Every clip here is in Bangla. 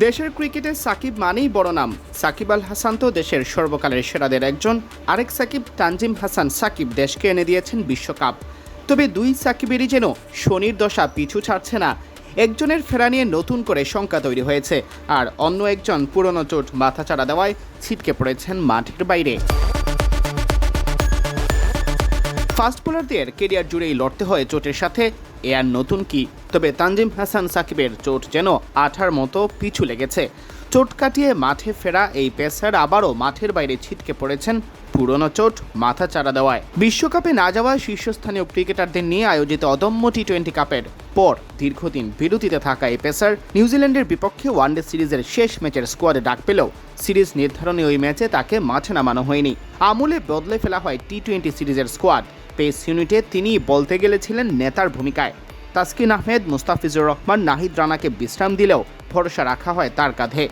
দেশের ক্রিকেটে সাকিব মানেই বড় নাম। সাকিব আল হাসান তো দেশের সর্বকালের সেরাদের একজন। আরেক সাকিব তানজিম হাসান সাকিব দেশকে এনে দিয়েছেন বিশ্বকাপ। তবে দুই সাকিবেরই যেন শনির দশা পিছু ছাড়ছে না। একজনের ফেরা নিয়ে নতুন করে শঙ্কা তৈরি হয়েছে, আর অন্য একজন পুরনো চোট মাথাচাড়া দেওয়ায় ছিটকে পড়েছেন মাঠের বাইরে। ফাস্ট বোলারদের কেরিয়ার জুড়েই লড়তে হয় চোটের সাথে, এ আর নতুন কি? তবে তানজিম হাসান সাকিবের চোট যেন আঠার মতো পিছু লেগেছে। চোট কাটিয়ে মাঠে ফেরা এই পেসার আবারও মাঠের বাইরে ছিটকে পড়েছেন পুরনো চোট মাথাচাড়া দেওয়ায়। বিশ্বকাপে না যাওয়া শীর্ষস্থানীয় ক্রিকেটারদের নিয়ে আয়োজিত অদম্য টি-20 কাপের পর দীর্ঘদিন বিরতিতে থাকা এই পেসার নিউজিল্যান্ডের বিপক্ষে ওয়ানডে সিরিজের শেষ ম্যাচের স্কোয়াডে ডাক পেলেও সিরিজ নির্ধারণী ওই ম্যাচে তাকে মাঠে নামানো হয়নি। আমূলে বদলে ফেলা হয় টি-20 সিরিজের স্কোয়াড। পেস ইউনিটে তিনি বলতে গেলেছিলেন নেতার ভূমিকায়। তাসকিন আহমেদ, মুস্তাফিজুর রহমান, নাহিদ রানাকে বিশ্রাম দিলেও ভরসা রাখা হয় তার কাঁধে।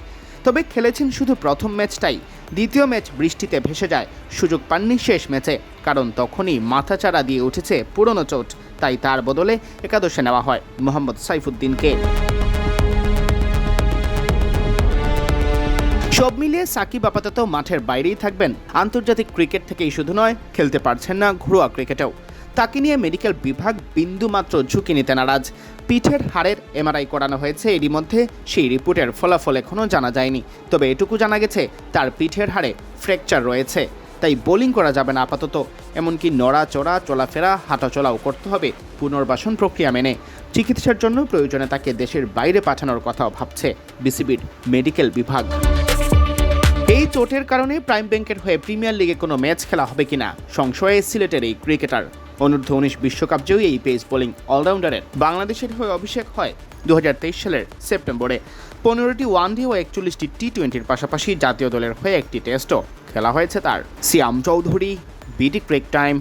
তবে খেলেছেন শুধু প্রথম ম্যাচটাই। দ্বিতীয় ম্যাচ বৃষ্টিতে ভেসে যায়, সুযোগ পাননি শেষ ম্যাচে, কারণ তখনই মাথাচাড়া দিয়ে উঠেছে পুরনো চোট। তাই তার বদলে একাদশে নেওয়া হয় মোহাম্মদ সাইফুদ্দিনকে। সব মিলিয়ে সাকিব আপাতত মাঠের বাইরেই থাকবেন। আন্তর্জাতিক ক্রিকেট থেকেই শুধু নয়, খেলতে পারছেন না ঘরোয়া ক্রিকেটেও। তাকে নিয়ে মেডিকেল বিভাগ বিন্দুমাত্র ঝুঁকি নিতে নারাজ। পিঠের হাড়ের এমআরআই করানো হয়েছে, এরই মধ্যে সেই রিপোর্টের ফলাফল এখনও জানা যায়নি। তবে এটুকু জানা গেছে তার পিঠের হাড়ে ফ্র্যাকচার রয়েছে, তাই বোলিং করা যাবে না আপাতত। এমনকি নড়াচড়া, চলাফেরা, হাঁটাচলাও করতে হবে পুনর্বাসন প্রক্রিয়া মেনে। চিকিৎসার জন্য প্রয়োজনে তাকে দেশের বাইরে পাঠানোর কথাও ভাবছে বিসিবির মেডিকেল বিভাগ। এই চোটের কারণে প্রাইম ব্যাংকের হয়ে প্রিমিয়ার লিগে কোনো ম্যাচ খেলা হবে কিনা সংশয়ে সিলেটের এই ক্রিকেটার। অনূর্ধ্ব-19 বিশ্বকাপ জয়ী এই পেস বোলিং অলরাউন্ডারের বাংলাদেশের হয়ে অভিষেক হয় 2023 সালের সেপ্টেম্বরে। 15টি ওয়ানডে ও 41টি টি-20-র পাশাপাশি জাতীয় দলের হয়ে একটি টেস্টও খেলা হয়েছে তার। সিয়াম চৌধুরী, বিডি ক্রিক টাইম।